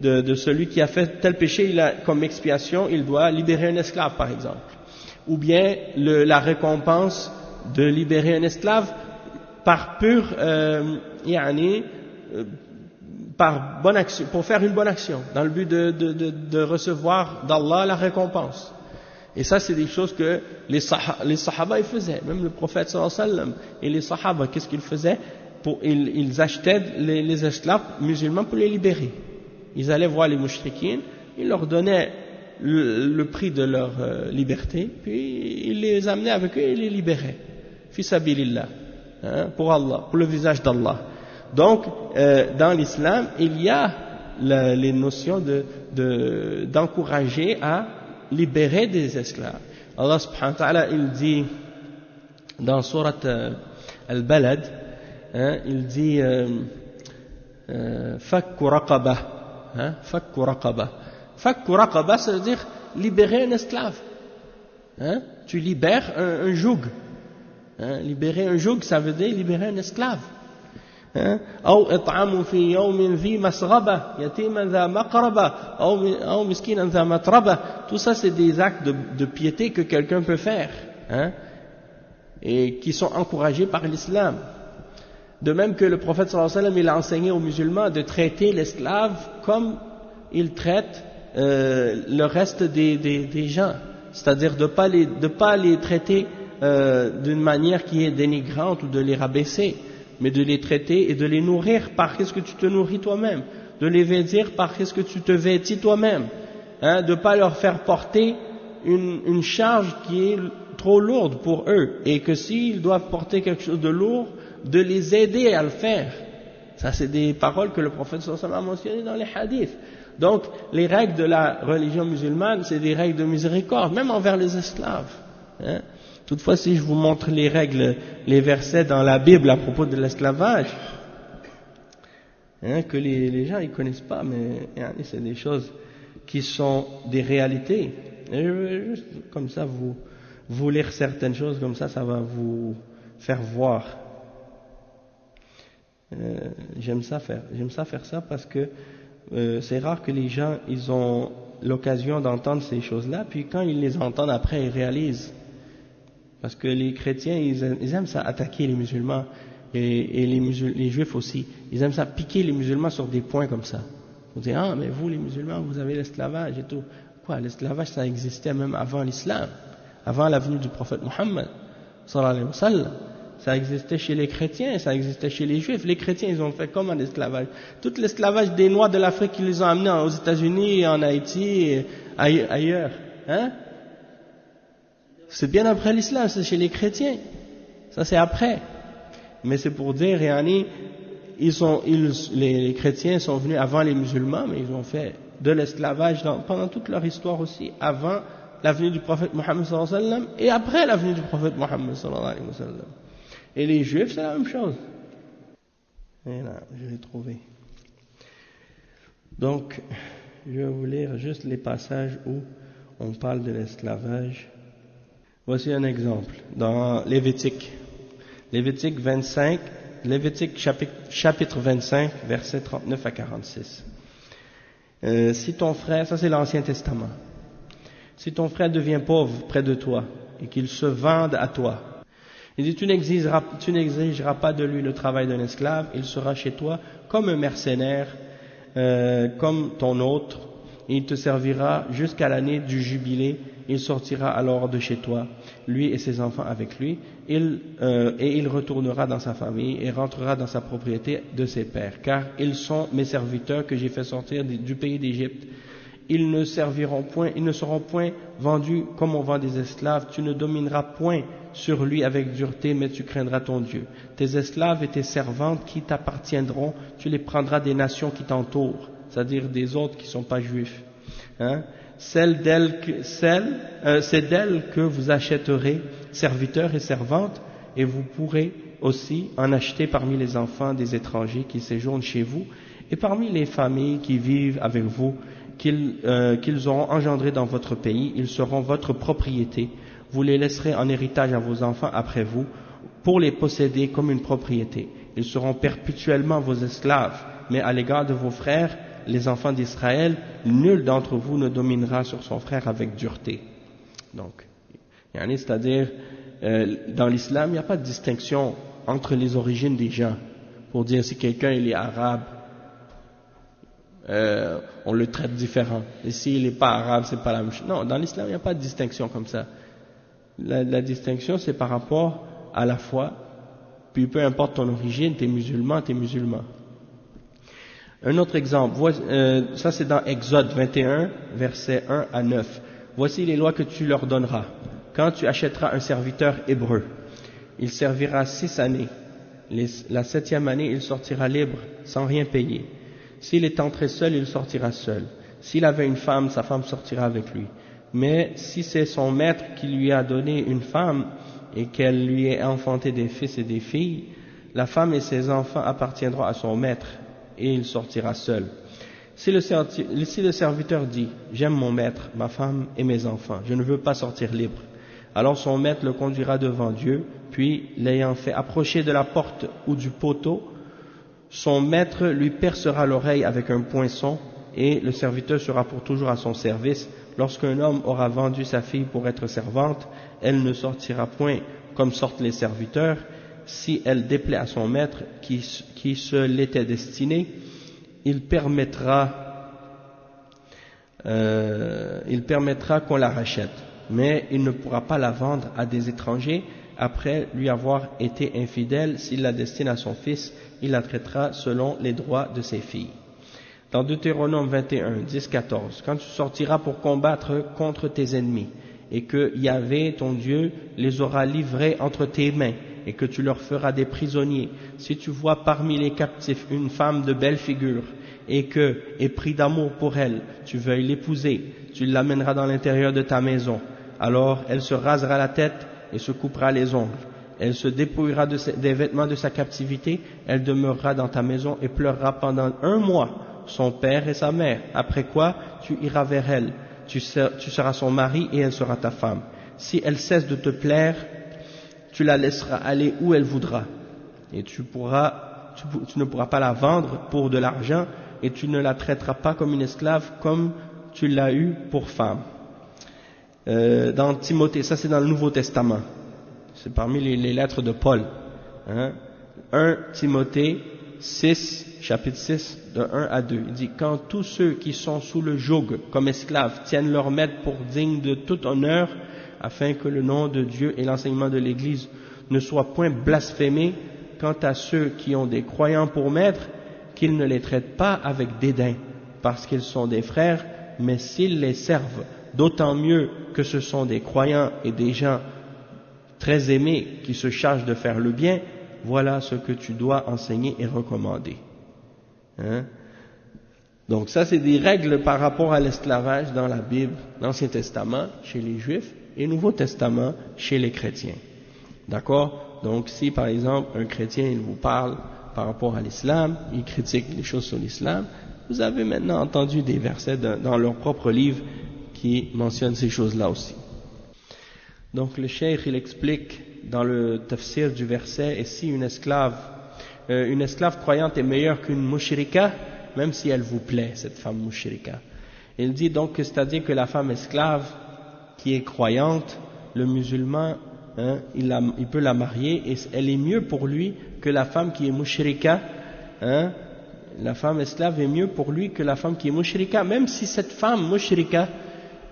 de celui qui a fait tel péché, comme expiation, il doit libérer un esclave, par exemple. ou bien la récompense de libérer un esclave par pure par bonne action, pour faire une bonne action, dans le but de recevoir d'Allah la récompense. Et ça, c'est des choses que les sahaba ils faisaient, même le prophète sallallahu alayhi wa sallam et les sahaba, qu'est-ce qu'ils faisaient? Ils achetaient les esclaves musulmans pour les libérer. Ils allaient voir les mouchriquines, ils leur donnaient le prix de leur liberté, puis ils les amenaient avec eux et les libéraient. Fi sabilillah, pour Allah, pour le visage d'Allah. Donc, dans l'islam, il y a les notions d'encourager à libérer des esclaves. Allah subhanahu wa ta'ala, il dit dans surat Al-Balad, il dit fakku raqaba, fakku raqaba. Fakku raqaba, ça veut dire libérer un esclave. Tu libères un joug. Libérer un joug, ça veut dire libérer un esclave. أو إطعام في يوم ذي مسغبة يتيما ذا مقربة أو مسكينا ذا متربة. Tout ça, c'est des actes de piété que quelqu'un peut faire, et qui sont encouragés par l'islam. De même que le prophète sallallahu alayhi wa sallam, il a enseigné aux musulmans de traiter l'esclave comme il traite le reste des gens, c'est-à-dire de pas les traiter d'une manière qui est dénigrante ou de les rabaisser, mais de les traiter et de les nourrir par qu'est-ce que tu te nourris toi-même, de les vêtir par qu'est-ce que tu te vêtis toi-même, de ne pas leur faire porter une charge qui est trop lourde pour eux, et que s'ils doivent porter quelque chose de lourd, de les aider à le faire. Ça, c'est des paroles que le prophète sallallahu alayhi wa sallam a mentionnées dans les hadiths. Donc, les règles de la religion musulmane, c'est des règles de miséricorde, même envers les esclaves. Toutefois, si je vous montre les règles, les versets dans la Bible à propos de l'esclavage, que les gens ils connaissent pas, mais c'est des choses qui sont des réalités. Et juste comme ça, vous lire certaines choses comme ça, ça va vous faire voir. J'aime ça faire ça parce que c'est rare que les gens ils ont l'occasion d'entendre ces choses-là, puis quand ils les entendent après, ils réalisent. Parce que les chrétiens, ils aiment ça attaquer les musulmans, et les juifs aussi. Ils aiment ça piquer les musulmans sur des points comme ça. Vous dites, mais vous les musulmans, vous avez l'esclavage et tout. Quoi, l'esclavage, ça existait même avant l'islam, avant la venue du prophète Mohammed, sallallahu alayhi wa sallam. Ça existait chez les chrétiens, ça existait chez les juifs. Les chrétiens, ils ont fait comment l'esclavage? Tout l'esclavage des Noirs de l'Afrique, ils les ont amenés aux États-Unis, en Haïti, et ailleurs. C'est bien après l'islam, c'est chez les chrétiens. Ça, c'est après. Mais c'est pour dire, les chrétiens sont venus avant les musulmans, mais ils ont fait de l'esclavage pendant toute leur histoire aussi, avant la venue du prophète Mohammed sallallahu alayhi wa sallam, et après la venue du prophète Mohammed sallallahu alayhi wa sallam. Et les juifs, c'est la même chose. Et là, je l'ai trouvé. Donc, je vais vous lire juste les passages où on parle de l'esclavage. Voici un exemple, dans Lévitique. Lévitique chapitre 25, versets 39 à 46. Si ton frère, ça c'est l'Ancien Testament, si ton frère devient pauvre près de toi et qu'il se vende à toi, il dit tu n'exigeras pas de lui le travail d'un esclave, il sera chez toi comme un mercenaire, comme ton autre, et il te servira jusqu'à l'année du jubilé. Il sortira alors de chez toi, lui et ses enfants avec lui, et il retournera dans sa famille et rentrera dans sa propriété de ses pères, car ils sont mes serviteurs que j'ai fait sortir du pays d'Égypte. Ils ne seront point vendus comme on vend des esclaves, tu ne domineras point sur lui avec dureté, mais tu craindras ton Dieu. Tes esclaves et tes servantes qui t'appartiendront, tu les prendras des nations qui t'entourent, c'est-à-dire des autres qui ne sont pas juifs. C'est d'elles que vous achèterez serviteurs et servantes, et vous pourrez aussi en acheter parmi les enfants des étrangers qui séjournent chez vous, et parmi les familles qui vivent avec vous, qu'ils auront engendrés dans votre pays, ils seront votre propriété. Vous les laisserez en héritage à vos enfants après vous, pour les posséder comme une propriété. Ils seront perpétuellement vos esclaves, mais à l'égard de vos frères, les enfants d'Israël, nul d'entre vous ne dominera sur son frère avec dureté. Donc, C'est-à-dire, dans l'islam, il n'y a pas de distinction entre les origines des gens. Pour dire si quelqu'un il est arabe, on le traite différent. Et s'il n'est pas arabe, c'est pas la même chose. Non, dans l'islam, il n'y a pas de distinction comme ça. La distinction, c'est par rapport à la foi. Puis peu importe ton origine, t'es musulman, t'es musulman. Un autre exemple, ça c'est dans Exode 21, versets 1 à 9. Voici les lois que tu leur donneras. Quand tu achèteras un serviteur hébreu, il servira 6 années. La 7e année, il sortira libre, sans rien payer. S'il est entré seul, il sortira seul. S'il avait une femme, sa femme sortira avec lui. Mais si c'est son maître qui lui a donné une femme et qu'elle lui ait enfanté des fils et des filles, la femme et ses enfants appartiendront à son maître et il sortira seul. Si le serviteur dit « J'aime mon maître, ma femme et mes enfants, je ne veux pas sortir libre », alors son maître le conduira devant Dieu, puis l'ayant fait approcher de la porte ou du poteau, son maître lui percera l'oreille avec un poinçon et le serviteur sera pour toujours à son service. Lorsqu'un homme aura vendu sa fille pour être servante, elle ne sortira point comme sortent les serviteurs. Si elle déplaît à son maître qui se l'était destiné, il permettra qu'on la rachète, mais il ne pourra pas la vendre à des étrangers après lui avoir été infidèle. S'il la destine à son fils, il la traitera selon les droits de ses filles. Dans Deutéronome 21, 10-14, quand tu sortiras pour combattre contre tes ennemis, et que Yahvé, ton Dieu, les aura livrés entre tes mains, et que tu leur feras des prisonniers, si tu vois parmi les captifs une femme de belle figure, et que, épris d'amour pour elle, tu veuilles l'épouser, tu l'amèneras dans l'intérieur de ta maison, alors elle se rasera la tête et se coupera les ongles. Elle se dépouillera des vêtements de sa captivité, elle demeurera dans ta maison et pleurera pendant 1 mois son père et sa mère, après quoi tu iras vers elle, tu seras son mari et elle sera ta femme. Si elle cesse de te plaire, tu la laisseras aller où elle voudra, et tu ne pourras pas la vendre pour de l'argent, et tu ne la traiteras pas comme une esclave comme tu l'as eu pour femme. Dans Timothée, ça c'est dans le Nouveau Testament, c'est parmi les lettres de Paul, 1 Timothée 6, chapitre 6, de 1 à 2, il dit « Quand tous ceux qui sont sous le joug comme esclaves tiennent leur maître pour digne de tout honneur, afin que le nom de Dieu et l'enseignement de l'Église ne soient point blasphémés, quant à ceux qui ont des croyants pour maîtres, qu'ils ne les traitent pas avec dédain, parce qu'ils sont des frères, mais s'ils les servent, d'autant mieux que ce sont des croyants et des gens très aimés qui se chargent de faire le bien, voilà ce que tu dois enseigner et recommander. » Donc ça c'est des règles par rapport à l'esclavage dans la Bible, l'Ancien Testament chez les Juifs et Nouveau Testament chez les chrétiens. D'accord? Donc si par exemple un chrétien il vous parle par rapport à l'islam, il critique les choses sur l'islam, vous avez maintenant entendu des versets dans leur propre livre qui mentionnent ces choses-là aussi. Donc le cheikh il explique dans le tafsir du verset, et si une esclave croyante est meilleure qu'une mushrika, même si elle vous plaît, cette femme mushrika. Il dit donc que c'est-à-dire que la femme esclave qui est croyante, le musulman, il peut la marier et elle est mieux pour lui que la femme qui est mushrika. La femme esclave est mieux pour lui que la femme qui est mushrika, même si cette femme mushrika,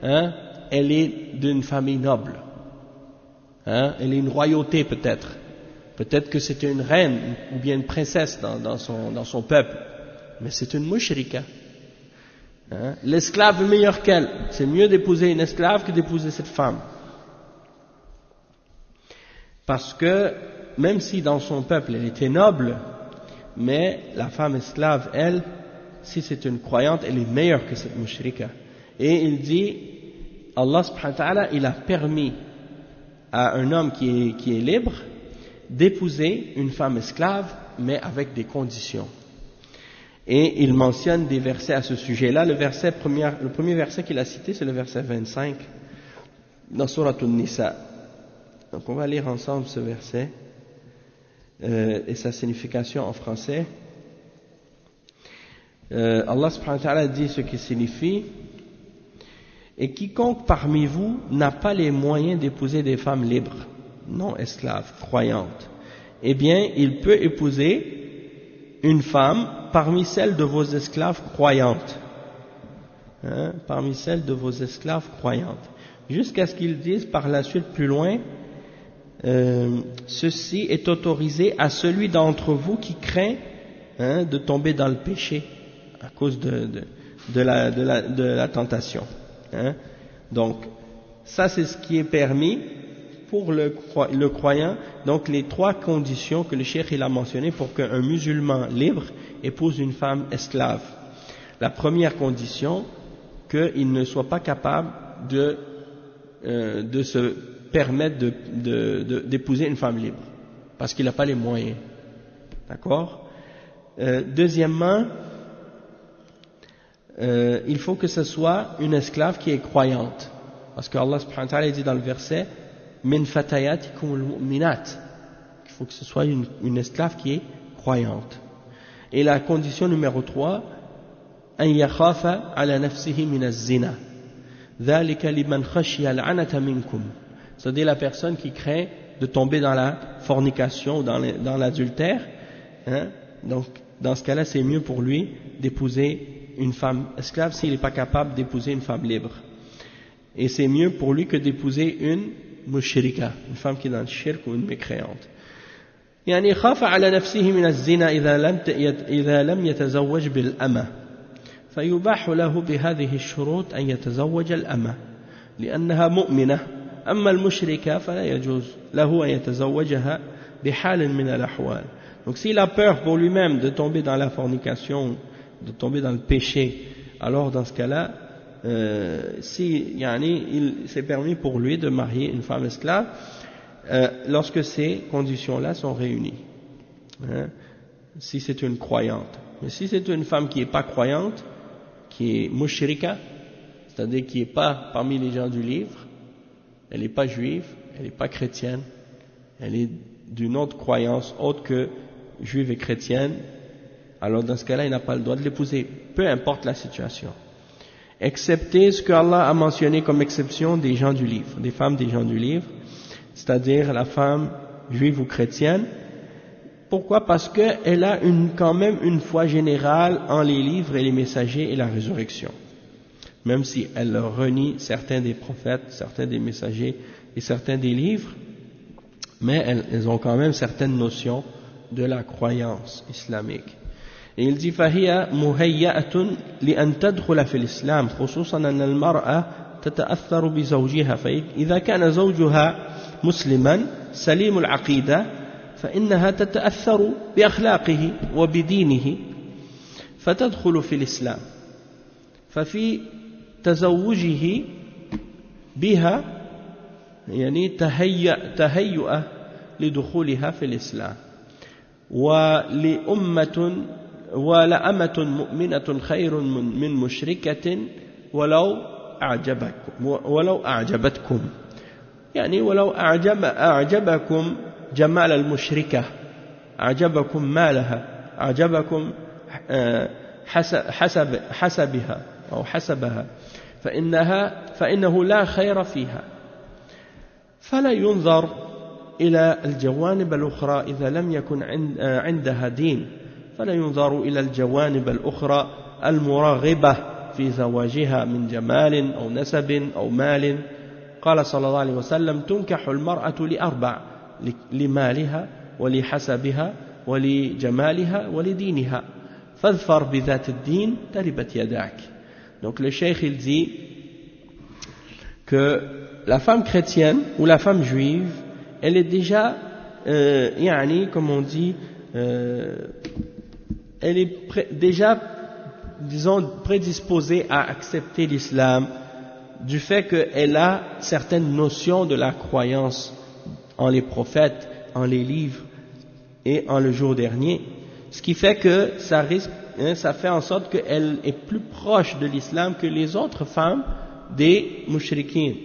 elle est d'une famille noble. Elle est une royauté peut-être. Peut-être que c'était une reine ou bien une princesse dans son peuple. Mais c'est une mushrika. L'esclave est meilleur qu'elle. C'est mieux d'épouser une esclave que d'épouser cette femme. Parce que, même si dans son peuple elle était noble, mais la femme esclave, elle, si c'est une croyante, elle est meilleure que cette mushrika. Et il dit, Allah subhanahu wa ta'ala, il a permis à un homme qui est libre d'épouser une femme esclave, mais avec des conditions. Et il mentionne des versets à ce sujet-là. Le premier verset qu'il a cité, c'est le verset 25 dans Surat An-Nisa. Donc on va lire ensemble ce verset et sa signification en français. Allah subhanahu wa ta'ala dit ce qui signifie. Et quiconque parmi vous n'a pas les moyens d'épouser des femmes libres, non esclaves, croyantes, eh bien, il peut épouser une femme parmi celles de vos esclaves croyantes. Parmi celles de vos esclaves croyantes. Jusqu'à ce qu'ils disent par la suite plus loin, ceci est autorisé à celui d'entre vous qui craint de tomber dans le péché à cause de la tentation. Donc, ça c'est ce qui est permis pour le croyant. Donc, les trois conditions que le cheikh il a mentionnées pour qu'un musulman libre épouse une femme esclave. La première condition, qu'il ne soit pas capable de se permettre d'épouser une femme libre, parce qu'il n'a pas les moyens. D'accord? Deuxièmement, il faut que ce soit une esclave qui est croyante, parce que Allah subhanahu wa ta'ala dit dans le verset min fatayatikum al-mu'minat, il faut que ce soit une esclave qui est croyante. Et la condition numéro 3, an yakhafa ala nafsihi min az-zina, dhalika liman khashiya al-'anata minkum, c'est-à-dire la personne qui craint de tomber dans la fornication, dans l'adultère. Donc dans ce cas-là, c'est mieux pour lui d'épouser une femme esclave s'il n'est pas capable d'épouser une femme libre. Et c'est mieux pour lui que d'épouser une mushrika, une femme qui est dans le shirk ou une mécréante. يعني خاف على نفسه من الزنا إذا لم يتزوج بالأمة فيباح له بهذه الشروط أن يتزوج الأمة لأنها مؤمنة أما المشركة فلا يجوز له أن يتزوجها بحال من الأحوال. Donc s'il a peur pour lui-même de tomber dans la fornication, de tomber dans le péché, alors dans ce cas-là, c'est permis pour lui de marier une femme esclave lorsque ces conditions-là sont réunies. Si c'est une croyante. Mais si c'est une femme qui n'est pas croyante, qui est mushrika, c'est-à-dire qui n'est pas parmi les gens du livre, elle n'est pas juive, elle n'est pas chrétienne, elle est d'une autre croyance autre que juive et chrétienne, alors dans ce cas-là, il n'a pas le droit de l'épouser, peu importe la situation. Excepté ce que Allah a mentionné comme exception des gens du livre, des femmes des gens du livre, c'est-à-dire la femme juive ou chrétienne. Pourquoi? Parce qu'elle a quand même une foi générale en les livres et les messagers et la résurrection. Même si elle renie certains des prophètes, certains des messagers et certains des livres, mais elles ont quand même certaines notions de la croyance islamique. Et il dit فهي مهيئة لأن تدخل في الإسلام خصوصا أن المرأة تتأثر بزوجها فإذا كان زوجها مسلما سليم العقيدة فإنها تتأثر بأخلاقه وبدينه فتدخل في الإسلام ففي تزوجه بها يعني تهيئة لدخولها في الإسلام ولأمة مؤمنة خير من مشركة ولو أعجبتكم يعني ولو أعجبكم جمال المشركة أعجبكم مالها أعجبكم حسبها أو حسبها فإنه لا خير فيها فلا ينظر إلى الجوانب الأخرى إذا لم يكن عندها دين فلا ينظر إلى الجوانب الأخرى المرغبة في زواجها من جمال أو نسب أو مال. قال صلى الله عليه وسلم تنكح المرأة لأربع لمالها ولحسبها ولجمالها ولدينها فاظفر بذات الدين تربت يداك. Donc le cheikh il dit que la femme chrétienne ou la femme juive elle est déjà comme on dit elle est déjà disons prédisposée à accepter l'islam du fait qu'elle a certaines notions de la croyance en les prophètes, en les livres et en le jour dernier, ce qui fait que ça fait en sorte qu'elle est plus proche de l'islam que les autres femmes des mushrikines.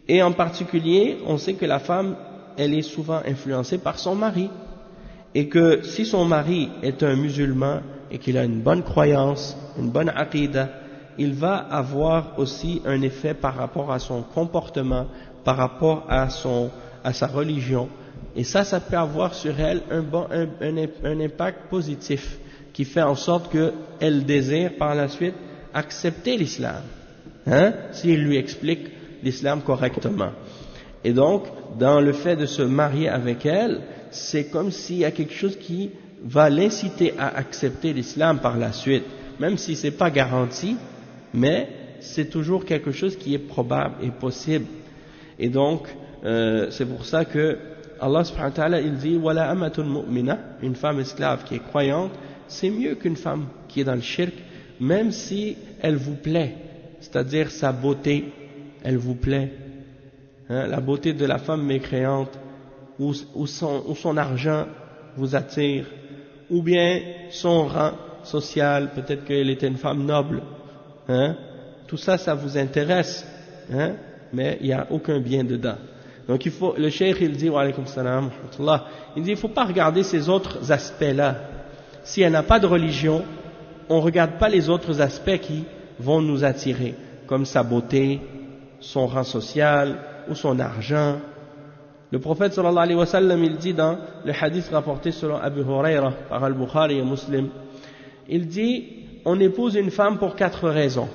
Et en particulier, on sait que la femme, elle est souvent influencée par son mari. Et que si son mari est un musulman et qu'il a une bonne croyance, une bonne aqidah, il va avoir aussi un effet par rapport à son comportement, par rapport à sa religion. Et ça peut avoir sur elle un impact positif qui fait en sorte qu'elle désire par la suite accepter l'islam, s'il lui explique l'islam correctement. Et donc, dans le fait de se marier avec elle, c'est comme s'il y a quelque chose qui va l'inciter à accepter l'islam par la suite, même si c'est pas garanti, mais c'est toujours quelque chose qui est probable et possible. Et donc, c'est pour ça que Allah subhanahu wa ta'ala, il dit wala amatun mu'mina, une femme esclave qui est croyante, c'est mieux qu'une femme qui est dans le shirk, même si elle vous plaît, c'est-à-dire sa beauté, elle vous plaît, la beauté de la femme mécréante, ou son argent vous attire, ou bien son rang social, peut-être qu'elle était une femme noble, tout ça, ça vous intéresse, mais il n'y a aucun bien dedans. Donc le cheikh il dit, wa alaykum salam, il dit, il ne faut pas regarder ces autres aspects-là. Si elle n'a pas de religion, on ne regarde pas les autres aspects qui vont nous attirer, comme sa beauté, son rang social, ou son argent. Le prophète sallallahu alayhi wa sallam, il dit dans le hadith rapporté selon Abu Huraira par Al-Bukhari et Muslim, il dit, on épouse une femme pour 4 raisons.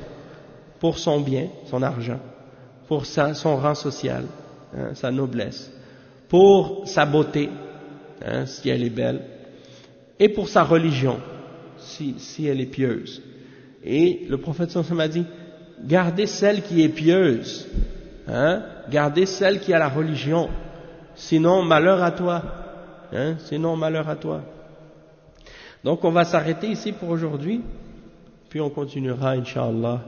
Pour son bien, son argent, pour son rang social, sa noblesse, pour sa beauté, si elle est belle, et pour sa religion, si elle est pieuse. Et le prophète sallallahu alayhi wa sallam a dit, gardez celle qui est pieuse, gardez celle qui a la religion, sinon malheur à toi, sinon malheur à toi. Donc on va s'arrêter ici pour aujourd'hui, puis on continuera incha'Allah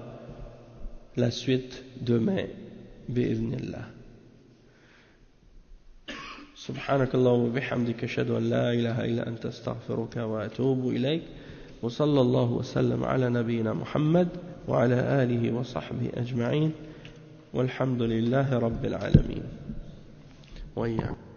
la suite demain bi'idhnillah. سبحانك اللهم وبحمدك أشهد أن لا إله إلا أنت أستغفرك وأتوب إليك وصلى الله وسلم على نبينا محمد وعلى آله وصحبه أجمعين والحمد لله رب العالمين وإياكم.